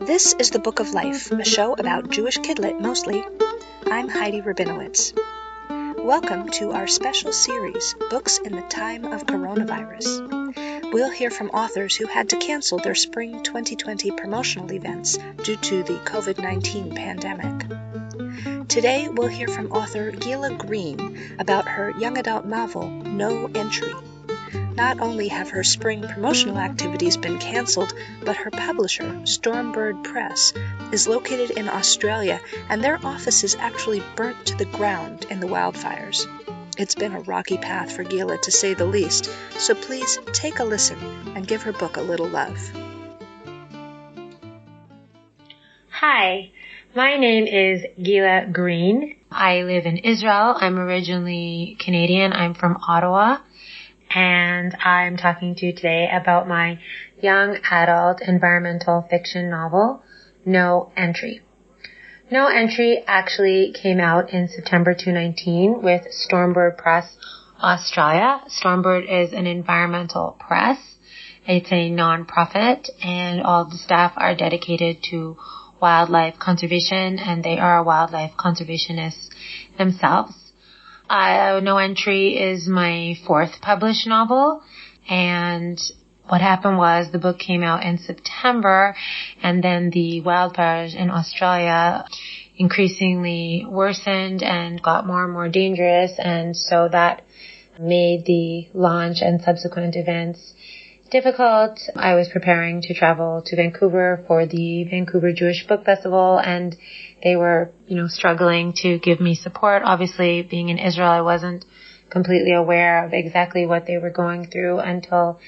This is The Book of Life, a show about Jewish kidlit mostly. I'm Heidi Rabinowitz. Welcome to our special series, Books in the Time of Coronavirus. We'll hear from authors who had to cancel their spring 2020 promotional events due to the COVID-19 pandemic. Today we'll hear from author Gila Green about her young adult novel, No Entry. Not only have her spring promotional activities been cancelled, but her publisher, Stormbird Press, is located in Australia, and their offices actually burnt to the ground in the wildfires. It's been a rocky path for Gila, to say the least, so please take a listen and give her book a little love. Hi, my name is Gila Green. I live in Israel. I'm originally Canadian. I'm from Ottawa. And I'm talking to you today about my young adult environmental fiction novel, No Entry. No Entry actually came out in September 2019 with Stormbird Press Australia. Stormbird is an environmental press. It's a non-profit, and all the staff are dedicated to wildlife conservation, and they are wildlife conservationists themselves. No Entry is my fourth published novel, and what happened was the book came out in September, and then the wildfires in Australia increasingly worsened and got more and more dangerous, and so that made the launch and subsequent events difficult. I was preparing to travel to Vancouver for the Vancouver Jewish Book Festival, and they were, struggling to give me support. Obviously, being in Israel, I wasn't completely aware of exactly what they were going through until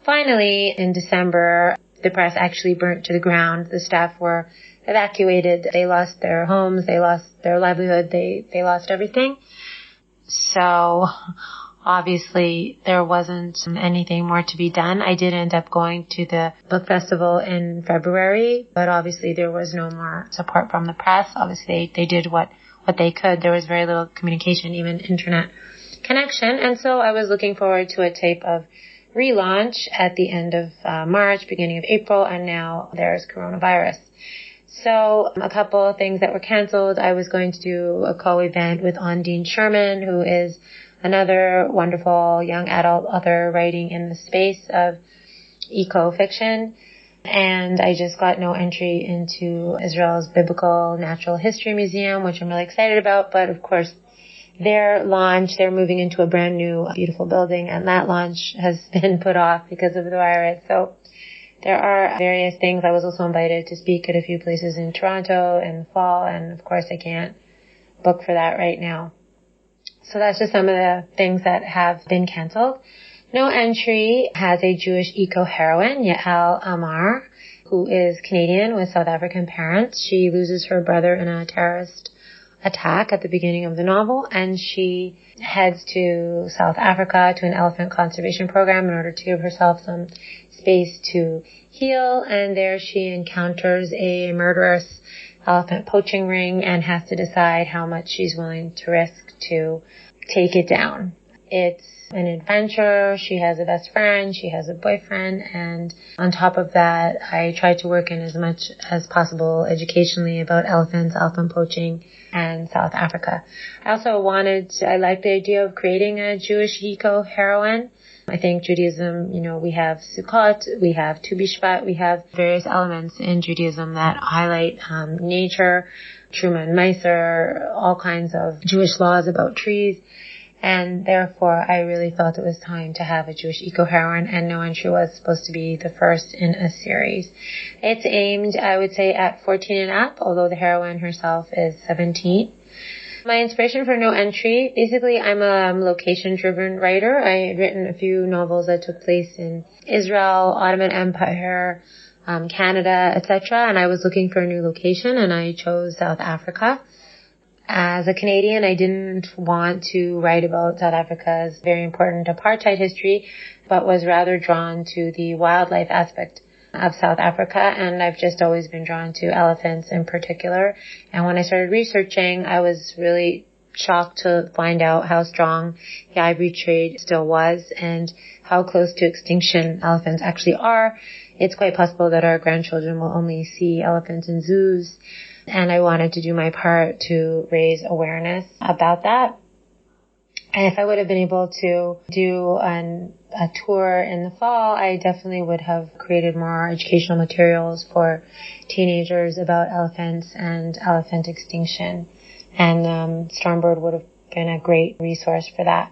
finally in December, the press actually burnt to the ground. The staff were evacuated. They lost their homes. They lost their livelihood. They lost everything. So obviously, there wasn't anything more to be done. I did end up going to the book festival in February, but obviously there was no more support from the press. Obviously, they did what they could. There was very little communication, even internet connection. And so I was looking forward to a type of relaunch at the end of March, beginning of April, and now there's coronavirus. So a couple of things that were canceled. I was going to do a co-event with Ondine Sherman, who is another wonderful young adult author writing in the space of eco-fiction. And I just got no entry into Israel's Biblical Natural History Museum, which I'm really excited about. But of course, their launch, they're moving into a brand new, beautiful building, and that launch has been put off because of the virus. So there are various things. I was also invited to speak at a few places in Toronto in the fall, and of course I can't book for that right now. So that's just some of the things that have been canceled. No Entry has a Jewish eco-heroine, Yael Amar, who is Canadian with South African parents. She loses her brother in a terrorist attack at the beginning of the novel, and she heads to South Africa to an elephant conservation program in order to give herself some space to heal. And there she encounters a murderous elephant poaching ring and has to decide how much she's willing to risk to take it down. It's an adventure. She has a best friend. She has a boyfriend. And on top of that, I tried to work in as much as possible educationally about elephants, elephant poaching, and South Africa. I like the idea of creating a Jewish eco-heroine. I think Judaism, we have Sukkot, we have Tu B'Shvat, we have various elements in Judaism that highlight nature, Truma and Meiser, all kinds of Jewish laws about trees. And therefore, I really felt it was time to have a Jewish eco-heroine, and No Entry was supposed to be the first in a series. It's aimed, I would say, at 14 and up, although the heroine herself is 17. My inspiration for No Entry, basically I'm a location-driven writer. I had written a few novels that took place in Israel, Ottoman Empire, Canada, etc. And I was looking for a new location, and I chose South Africa. As a Canadian, I didn't want to write about South Africa's very important apartheid history, but was rather drawn to the wildlife aspect of South Africa, and I've just always been drawn to elephants in particular. And when I started researching, I was really shocked to find out how strong the ivory trade still was and how close to extinction elephants actually are. It's quite possible that our grandchildren will only see elephants in zoos, and I wanted to do my part to raise awareness about that. And if I would have been able to do a tour in the fall, I definitely would have created more educational materials for teenagers about elephants and elephant extinction. And Stormbird would have been a great resource for that.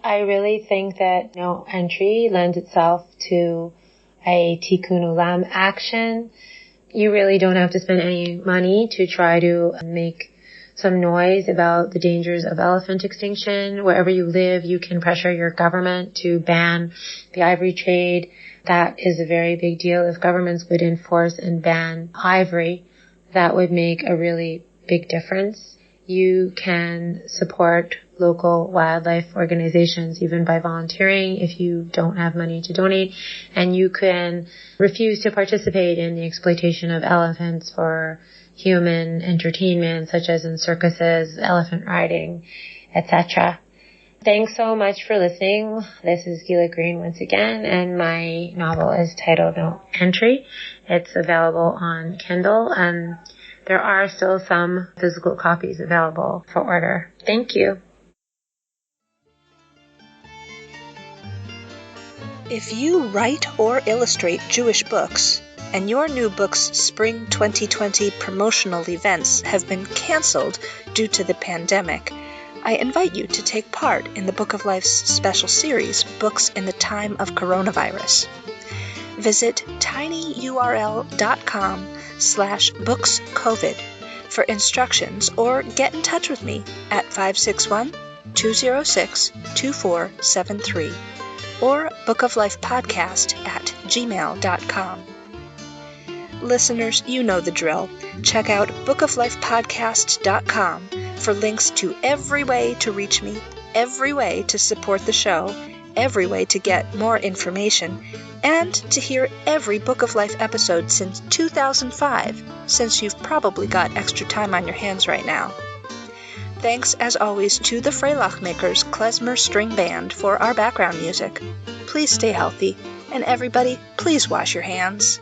I really think that no entry lends itself to a Tikkun Olam action. You really don't have to spend any money to try to make some noise about the dangers of elephant extinction. Wherever you live, you can pressure your government to ban the ivory trade. That is a very big deal. If governments would enforce and ban ivory, that would make a really big difference. You can support local wildlife organizations even by volunteering if you don't have money to donate, and you can refuse to participate in the exploitation of elephants for human entertainment, such as in circuses, elephant riding, etc. Thanks so much for listening. This is Gila Green once again, and my novel is titled No Entry. It's available on Kindle, and there are still some physical copies available for order. Thank you. If you write or illustrate Jewish books, and your new book's Spring 2020 promotional events have been canceled due to the pandemic, I invite you to take part in the Book of Life's special series, Books in the Time of Coronavirus. Visit tinyurl.com/bookscovid for instructions or get in touch with me at 561-206-2473 or bookoflifepodcast@gmail.com. Listeners, you know the drill. Check out bookoflifepodcast.com for links to every way to reach me, every way to support the show, every way to get more information, and to hear every Book of Life episode since 2005, since you've probably got extra time on your hands right now. Thanks, as always, to the Freilach Makers Klezmer String Band for our background music. Please stay healthy, and everybody, please wash your hands.